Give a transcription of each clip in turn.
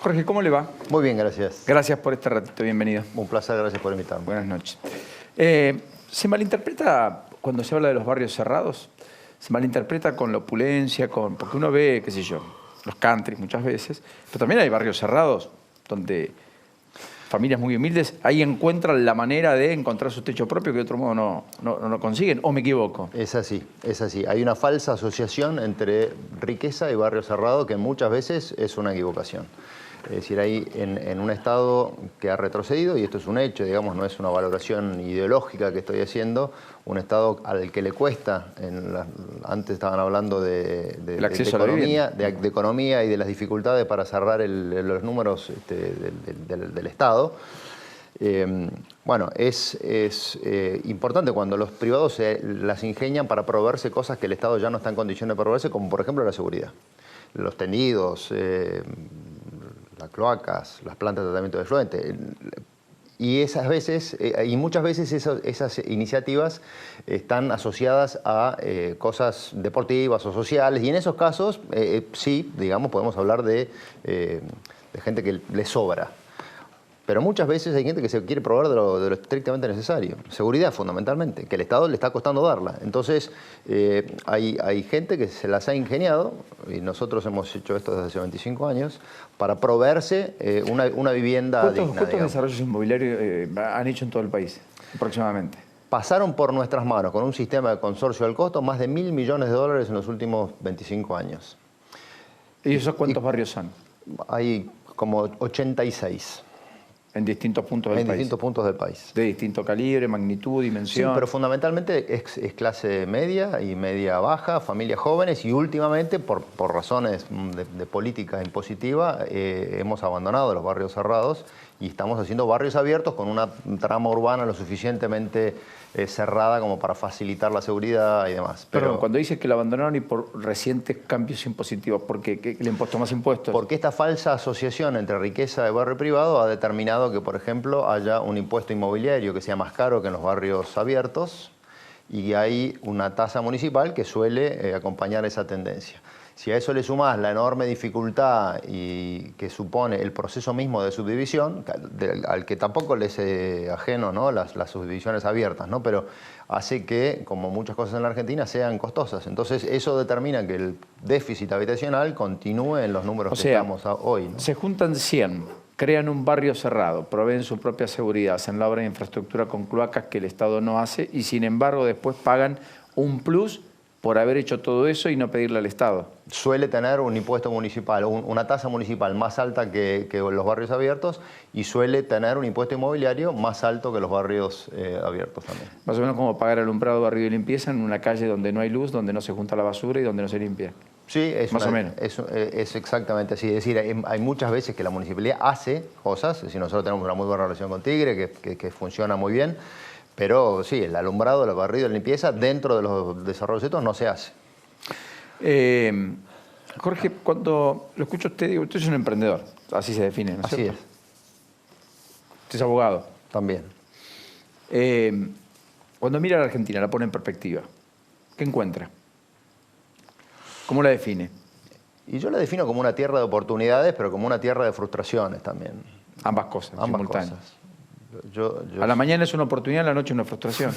Jorge, ¿cómo le va? Muy bien, gracias. Gracias por este ratito, bienvenido. Un placer, gracias por invitarme. Buenas noches. ¿Se malinterpreta cuando se habla de los barrios cerrados? ¿Se malinterpreta con la opulencia? Porque uno ve, qué sé yo, los country muchas veces, pero también hay barrios cerrados donde familias muy humildes ahí encuentran la manera de encontrar su techo propio que de otro modo no consiguen, ¿o me equivoco? Es así, es así. Hay una falsa asociación entre riqueza y barrio cerrado que muchas veces es una equivocación. Es decir, hay en un Estado que ha retrocedido, y esto es un hecho, digamos, no es una valoración ideológica que estoy haciendo, un Estado al que le cuesta, antes estaban hablando de economía y de las dificultades para cerrar los números del Estado. Bueno, es importante cuando los privados se las ingenian para proveerse cosas que el Estado ya no está en condiciones de proveerse, como por ejemplo la seguridad, los tendidos, las cloacas, las plantas de tratamiento de efluente. Y esas veces, y muchas veces esas iniciativas están asociadas a cosas deportivas o sociales, y en esos casos sí, digamos, podemos hablar de gente que le sobra. Pero muchas veces hay gente que se quiere proveer de lo estrictamente necesario. Seguridad, fundamentalmente, que el Estado le está costando darla. Entonces, hay gente que se las ha ingeniado, y nosotros hemos hecho esto desde hace 25 años, para proveerse una vivienda digna. ¿Cuántos desarrollos inmobiliarios han hecho en todo el país, aproximadamente? Pasaron por nuestras manos con un sistema de consorcio al costo más de $1.000 millones en los últimos 25 años. ¿Y esos cuántos barrios son? Hay como 86. En distintos puntos del país. En distintos puntos del país. De distinto calibre, magnitud, dimensión. Sí, pero fundamentalmente es clase media y media baja, familias jóvenes, y últimamente, por razones de política impositiva, hemos abandonado los barrios cerrados y estamos haciendo barrios abiertos con una trama urbana lo suficientemente cerrada como para facilitar la seguridad y demás. Pero cuando dices que lo abandonaron y por recientes cambios impositivos, ¿por qué? ¿Que le han puesto más impuestos? Porque esta falsa asociación entre riqueza y barrio privado ha determinado que, por ejemplo, haya un impuesto inmobiliario que sea más caro que en los barrios abiertos, y hay una tasa municipal que suele acompañar esa tendencia. Si a eso le sumás la enorme dificultad que supone el proceso mismo de subdivisión, al que tampoco les es ajeno, ¿no?, las subdivisiones abiertas, ¿no?, pero hace que, como muchas cosas en la Argentina, sean costosas. Entonces eso determina que el déficit habitacional continúe en los números que estamos hoy, ¿no? Se juntan 100, crean un barrio cerrado, proveen su propia seguridad, hacen la obra de infraestructura con cloacas que el Estado no hace, y sin embargo después pagan un plus por haber hecho todo eso y no pedirle al Estado. Suele tener un impuesto municipal, una tasa municipal más alta que los barrios abiertos, y suele tener un impuesto inmobiliario más alto que los barrios abiertos también. Más o menos como pagar alumbrado, barrio de limpieza en una calle donde no hay luz, donde no se junta la basura y donde no se limpia. Sí, más o menos. Es exactamente así. Es decir, hay muchas veces que la municipalidad hace cosas. Es decir, nosotros tenemos una muy buena relación con Tigre, que funciona muy bien. Pero sí, el alumbrado, el barrido, la limpieza, dentro de los desarrollos estos no se hace. Jorge, cuando lo escucho a usted, digo, usted es un emprendedor, así se define, ¿no es cierto? Así es. Usted es abogado. También. Cuando mira a la Argentina, la pone en perspectiva, ¿qué encuentra? ¿Cómo la define? Y yo la defino como una tierra de oportunidades, pero como una tierra de frustraciones también. Ambas cosas, simultáneas. Cosas. A la mañana es una oportunidad, a la noche una frustración.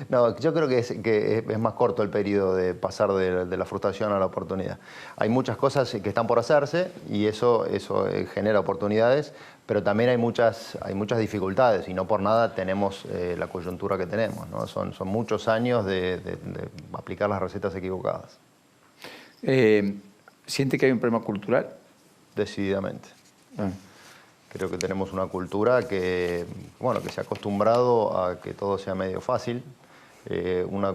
No, yo creo que es más corto el periodo de pasar de la frustración a la oportunidad. Hay muchas cosas que están por hacerse y eso genera oportunidades, pero también hay muchas dificultades, y no por nada tenemos la coyuntura que tenemos, ¿no? Son muchos años de aplicar las recetas equivocadas. ¿Siente que hay un problema cultural? Decididamente. Creo que tenemos una cultura que se ha acostumbrado a que todo sea medio fácil, una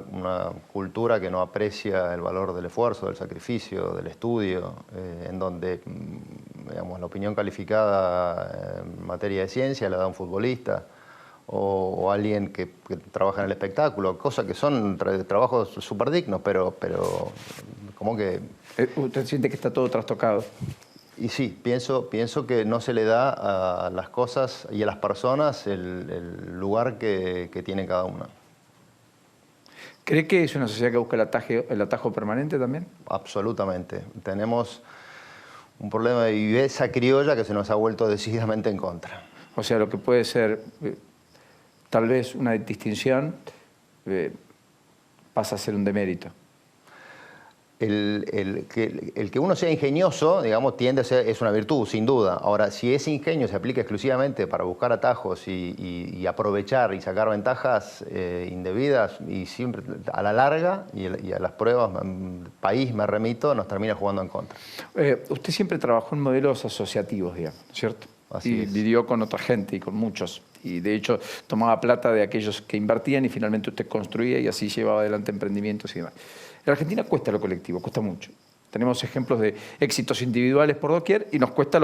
cultura que no aprecia el valor del esfuerzo, del sacrificio, del estudio, en donde, digamos, la opinión calificada en materia de ciencia la da un futbolista o alguien que trabaja en el espectáculo, cosas que son trabajos súper dignos, pero como que... ¿Usted siente que está todo trastocado? Y sí, pienso que no se le da a las cosas y a las personas el lugar que tiene cada una. ¿Cree que es una sociedad que busca el atajo permanente también? Absolutamente. Tenemos Un problema de viveza criolla que se nos ha vuelto decididamente en contra. O sea, lo que puede ser tal vez una distinción pasa a ser un demérito. El que uno sea ingenioso, digamos, tiende a ser, es una virtud, sin duda. Ahora, si ese ingenio se aplica exclusivamente para buscar atajos y aprovechar y sacar ventajas indebidas, y siempre a la larga, y a las pruebas, país me remito, nos termina jugando en contra. Usted siempre trabajó en modelos asociativos, digamos, ¿cierto? Así es. Vivió con otra gente y con muchos. Y de hecho tomaba plata de aquellos que invertían y finalmente usted construía y así llevaba adelante emprendimientos y demás. En Argentina cuesta lo colectivo, cuesta mucho. Tenemos ejemplos de éxitos individuales por doquier y nos cuesta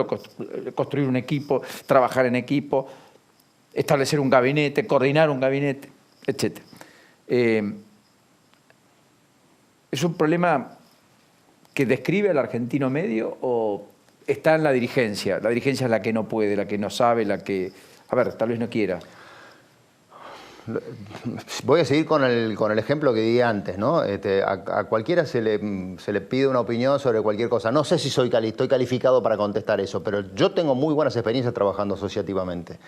construir un equipo, trabajar en equipo, establecer un gabinete, coordinar un gabinete, etc. ¿Es un problema que describe al argentino medio o está en la dirigencia? La dirigencia es la que no puede, la que no sabe, la que, a ver, tal vez no quiera. Voy a seguir con el ejemplo que di antes, ¿no? A cualquiera se le pide una opinión sobre cualquier cosa. No sé si estoy calificado para contestar eso, pero yo tengo muy buenas experiencias trabajando asociativamente.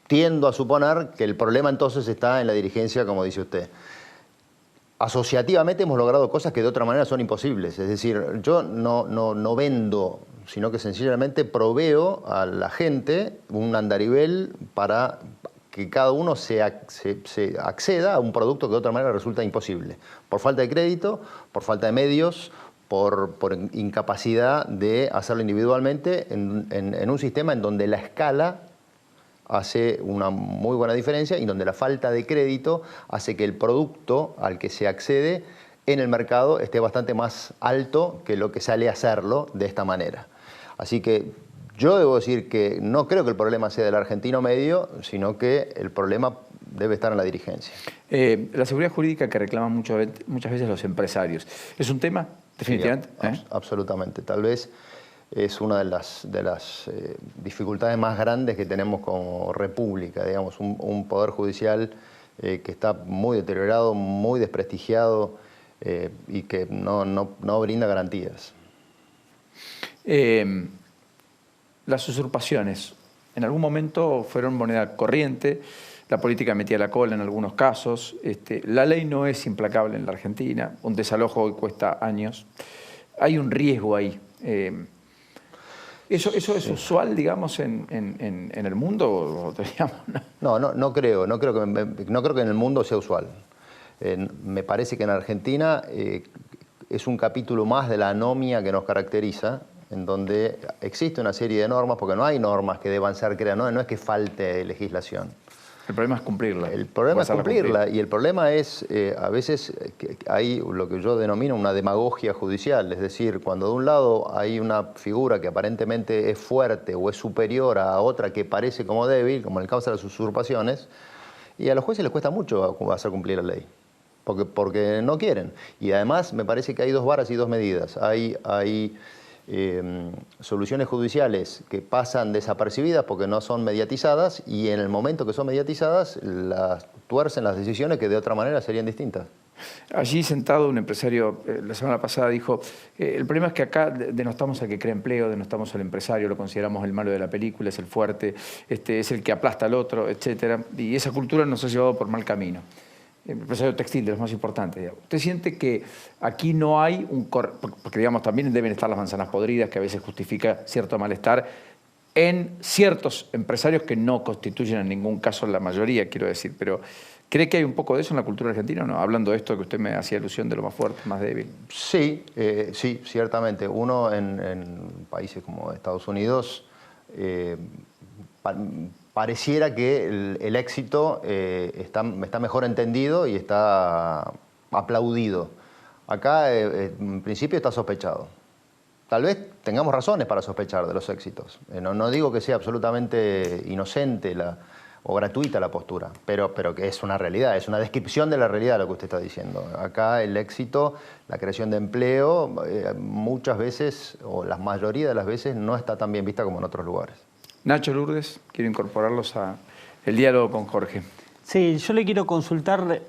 Tiendo a suponer que el problema entonces está en la dirigencia, como dice usted. Asociativamente hemos logrado cosas que de otra manera son imposibles. Es decir, yo no vendo, sino que sencillamente proveo a la gente un andarivel para que cada uno se acceda a un producto que de otra manera resulta imposible. Por falta de crédito, por falta de medios, por incapacidad de hacerlo individualmente en un sistema en donde la escala hace una muy buena diferencia y donde la falta de crédito hace que el producto al que se accede en el mercado esté bastante más alto que lo que sale a hacerlo de esta manera. Así que yo debo decir que no creo que el problema sea del argentino medio, sino que el problema debe estar en la dirigencia. La seguridad jurídica que reclaman muchas veces los empresarios, ¿es un tema, definitivamente? Sí, absolutamente. Tal vez es una de las dificultades más grandes que tenemos como república, digamos, un poder judicial que está muy deteriorado, muy desprestigiado y que no brinda garantías. Las usurpaciones, en algún momento fueron moneda corriente, la política metía la cola en algunos casos, la ley no es implacable en la Argentina, un desalojo hoy cuesta años, hay un riesgo ahí. ¿Eso es usual, digamos, en el mundo? No creo que en el mundo sea usual. Me parece que en Argentina es un capítulo más de la anomia que nos caracteriza, en donde existe una serie de normas, porque no hay normas que deban ser creadas, no es que falte legislación. El problema es cumplirla. El problema es cumplirla y el problema es a veces que hay lo que yo denomino una demagogia judicial, es decir, cuando de un lado hay una figura que aparentemente es fuerte o es superior a otra que parece como débil, como en el caso de las usurpaciones, y a los jueces les cuesta mucho hacer cumplir la ley, porque no quieren. Y además me parece que hay dos varas y dos medidas. Hay soluciones judiciales que pasan desapercibidas porque no son mediatizadas y en el momento que son mediatizadas tuercen las decisiones que de otra manera serían distintas. Allí sentado un empresario la semana pasada dijo, el problema es que acá denostamos al que crea empleo, denostamos al empresario, lo consideramos el malo de la película, es el fuerte, es el que aplasta al otro, etc. Y esa cultura nos ha llevado por mal camino. El empresario textil, de los más importantes. Digamos. ¿Usted siente que aquí no hay un... Porque, digamos, también deben estar las manzanas podridas, que a veces justifica cierto malestar, en ciertos empresarios que no constituyen en ningún caso la mayoría, quiero decir. Pero, ¿cree que hay un poco de eso en la cultura argentina o no? Hablando de esto que usted me hacía alusión de lo más fuerte, más débil. Sí, ciertamente. Uno en países como Estados Unidos... pareciera que el éxito está mejor entendido y está aplaudido. Acá, en principio, está sospechado. Tal vez tengamos razones para sospechar de los éxitos. No digo que sea absolutamente inocente o gratuita la postura, pero que es una realidad, es una descripción de la realidad lo que usted está diciendo. Acá el éxito, la creación de empleo, muchas veces, o la mayoría de las veces, no está tan bien vista como en otros lugares. Nacho Lourdes, quiero incorporarlos al diálogo con Jorge. Sí, yo le quiero consultar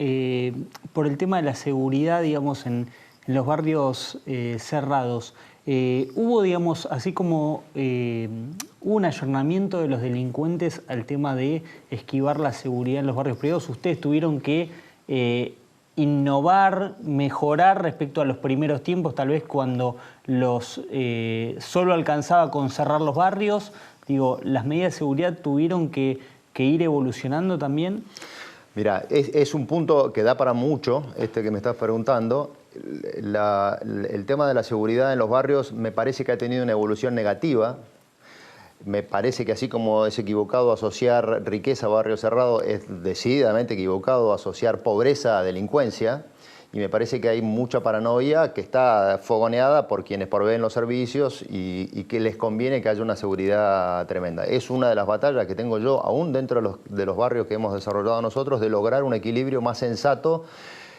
por el tema de la seguridad, digamos, en en los barrios cerrados, hubo, digamos, así como un ayornamiento de los delincuentes al tema de esquivar la seguridad en los barrios privados. Ustedes tuvieron que innovar, mejorar respecto a los primeros tiempos, tal vez cuando solo alcanzaba con cerrar los barrios. Digo, ¿las medidas de seguridad tuvieron que ir evolucionando también? Mira, es un punto que da para mucho, que me estás preguntando. El tema de la seguridad en los barrios me parece que ha tenido una evolución negativa. Me parece que así como es equivocado asociar riqueza a barrio cerrado, es decididamente equivocado asociar pobreza a delincuencia. Y me parece que hay mucha paranoia que está fogoneada por quienes proveen los servicios y que les conviene que haya una seguridad tremenda. Es una de las batallas que tengo yo, aún dentro de los barrios que hemos desarrollado nosotros, de lograr un equilibrio más sensato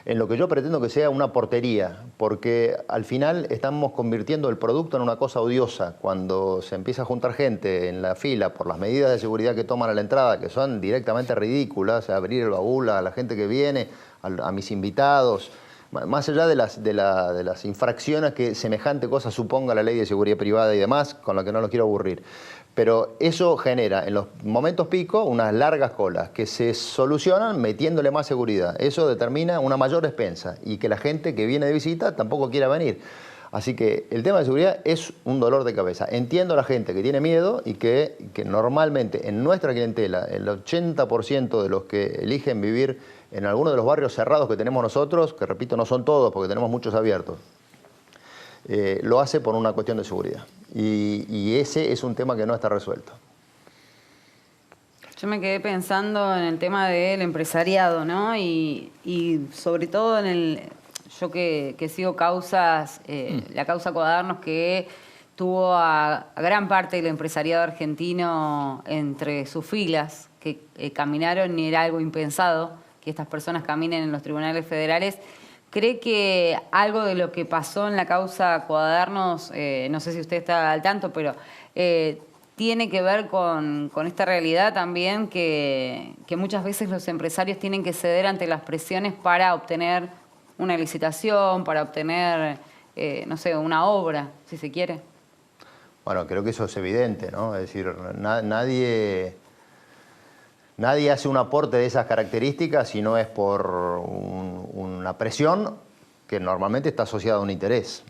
en lo que yo pretendo que sea una portería, porque al final estamos convirtiendo el producto en una cosa odiosa. Cuando se empieza a juntar gente en la fila por las medidas de seguridad que toman a la entrada, que son directamente ridículas, abrir el baúl a la gente que viene, a mis invitados, más allá de las infracciones que semejante cosa suponga la ley de seguridad privada y demás, con la que no los quiero aburrir. Pero eso genera en los momentos pico unas largas colas que se solucionan metiéndole más seguridad. Eso determina una mayor despensa y que la gente que viene de visita tampoco quiera venir. Así que el tema de seguridad es un dolor de cabeza. Entiendo a la gente que tiene miedo y que normalmente en nuestra clientela el 80% de los que eligen vivir en alguno de los barrios cerrados que tenemos nosotros, que repito no son todos porque tenemos muchos abiertos, lo hace por una cuestión de seguridad. Y ese es un tema que no está resuelto. Yo me quedé pensando en el tema del empresariado, ¿no? Y sobre todo yo que sigo causas, la causa Cuadernos, que tuvo a gran parte del empresariado argentino entre sus filas, que caminaron y era algo impensado que estas personas caminen en los tribunales federales. ¿Cree que algo de lo que pasó en la causa Cuadernos, no sé si usted está al tanto, pero tiene que ver con esta realidad también que muchas veces los empresarios tienen que ceder ante las presiones para obtener una licitación, para obtener, no sé, una obra, si se quiere? Bueno, creo que eso es evidente, ¿no? Es decir, nadie hace un aporte de esas características si no es por una presión que normalmente está asociada a un interés.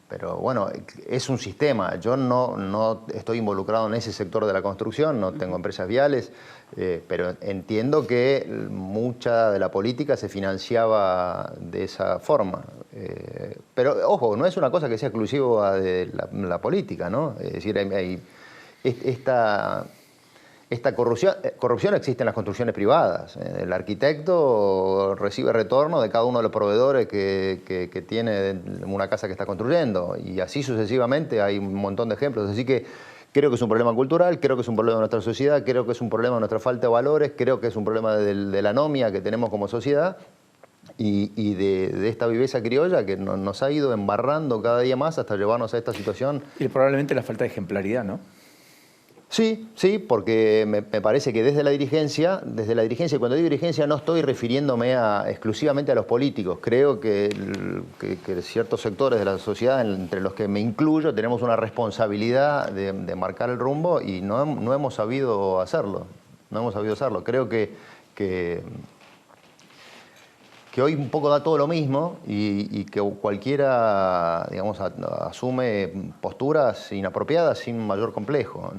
Pero bueno, es un sistema. Yo no estoy involucrado en ese sector de la construcción, no tengo empresas viales, pero entiendo que mucha de la política se financiaba de esa forma. Pero ojo, no es una cosa que sea exclusiva de la política, ¿no? Es decir, esta corrupción existe en las construcciones privadas. El arquitecto recibe retorno de cada uno de los proveedores que tiene una casa que está construyendo. Y así sucesivamente hay un montón de ejemplos. Así que creo que es un problema cultural, creo que es un problema de nuestra sociedad, creo que es un problema de nuestra falta de valores, creo que es un problema de la anomia que tenemos como sociedad y de esta viveza criolla que nos ha ido embarrando cada día más hasta llevarnos a esta situación. Y probablemente la falta de ejemplaridad, ¿no? Sí, porque me parece que desde la dirigencia, y cuando digo dirigencia no estoy refiriéndome exclusivamente a los políticos. Creo que ciertos sectores de la sociedad, entre los que me incluyo, tenemos una responsabilidad de marcar el rumbo y no hemos sabido hacerlo. Creo que hoy un poco da todo lo mismo y que cualquiera, digamos, asume posturas inapropiadas sin mayor complejo.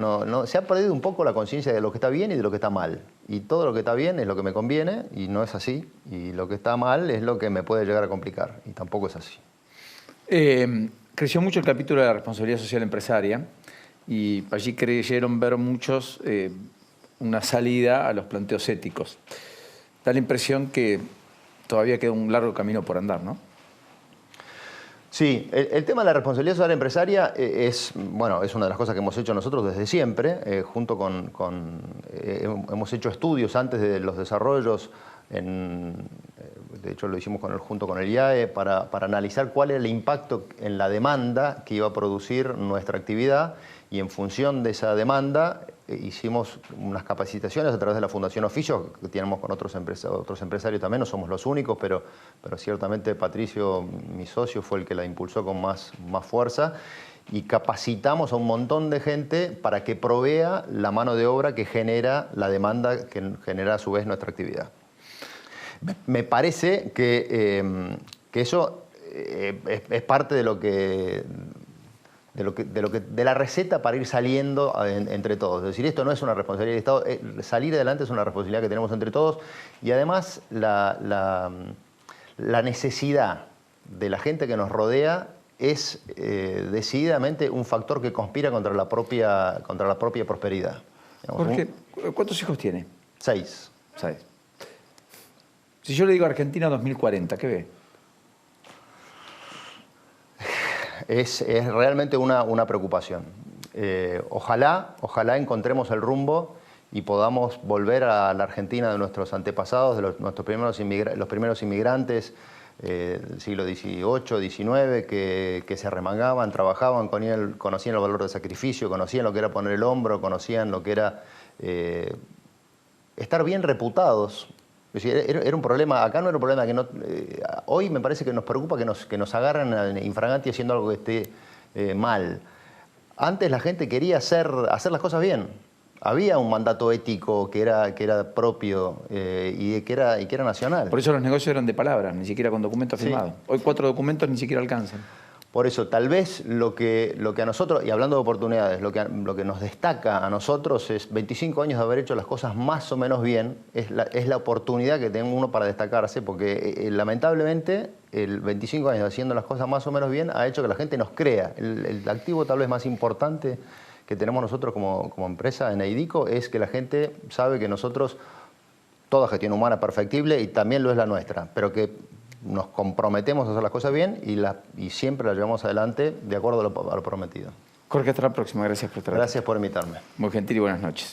Se ha perdido un poco la conciencia de lo que está bien y de lo que está mal. Y todo lo que está bien es lo que me conviene y no es así. Y lo que está mal es lo que me puede llegar a complicar y tampoco es así. Creció mucho el capítulo de la responsabilidad social empresaria y allí creyeron ver muchos una salida a los planteos éticos. Da la impresión que todavía queda un largo camino por andar, ¿no? Sí, el tema de la responsabilidad social empresaria es una de las cosas que hemos hecho nosotros desde siempre, hemos hecho estudios antes de los desarrollos, de hecho lo hicimos junto con el IAE, para analizar cuál era el impacto en la demanda que iba a producir nuestra actividad y en función de esa demanda hicimos unas capacitaciones a través de la Fundación Oficio, que tenemos con otros empresarios también, no somos los únicos, pero ciertamente Patricio, mi socio, fue el que la impulsó con más fuerza, y capacitamos a un montón de gente para que provea la mano de obra que genera la demanda, que genera a su vez nuestra actividad. Me parece que eso es parte de la receta para ir saliendo entre todos. Es decir, esto no es una responsabilidad del Estado, salir adelante es una responsabilidad que tenemos entre todos, y además la necesidad de la gente que nos rodea es decididamente un factor que conspira contra la propia prosperidad. Digamos, Jorge, ¿cuántos hijos tiene? 6. 6. Si yo le digo Argentina 2040, ¿qué ve? Es realmente una preocupación. Ojalá encontremos el rumbo y podamos volver a la Argentina de nuestros antepasados, de los primeros inmigrantes del siglo XVIII, XIX, que se arremangaban, trabajaban, conocían el valor del sacrificio, conocían lo que era poner el hombro, conocían lo que era estar bien reputados. Es decir, era un problema, acá no era un problema que no... hoy me parece que nos preocupa que nos agarren infraganti haciendo algo que esté mal. Antes la gente quería hacer las cosas bien. Había un mandato ético que era propio y que era nacional. Por eso los negocios eran de palabras, ni siquiera con documentos firmados. Hoy 4 documentos ni siquiera alcanzan. Por eso, tal vez lo que a nosotros, y hablando de oportunidades, lo que nos destaca a nosotros es 25 años de haber hecho las cosas más o menos bien, es la oportunidad que tiene uno para destacarse, porque lamentablemente el 25 años haciendo las cosas más o menos bien ha hecho que la gente nos crea. El activo tal vez más importante que tenemos nosotros como empresa en Eidico es que la gente sabe que nosotros, toda gestión humana es perfectible y también lo es la nuestra, pero que nos comprometemos a hacer las cosas bien y siempre las llevamos adelante de acuerdo a lo prometido. Jorge, hasta la próxima. Gracias por estar aquí. Gracias por invitarme. Muy gentil y buenas noches.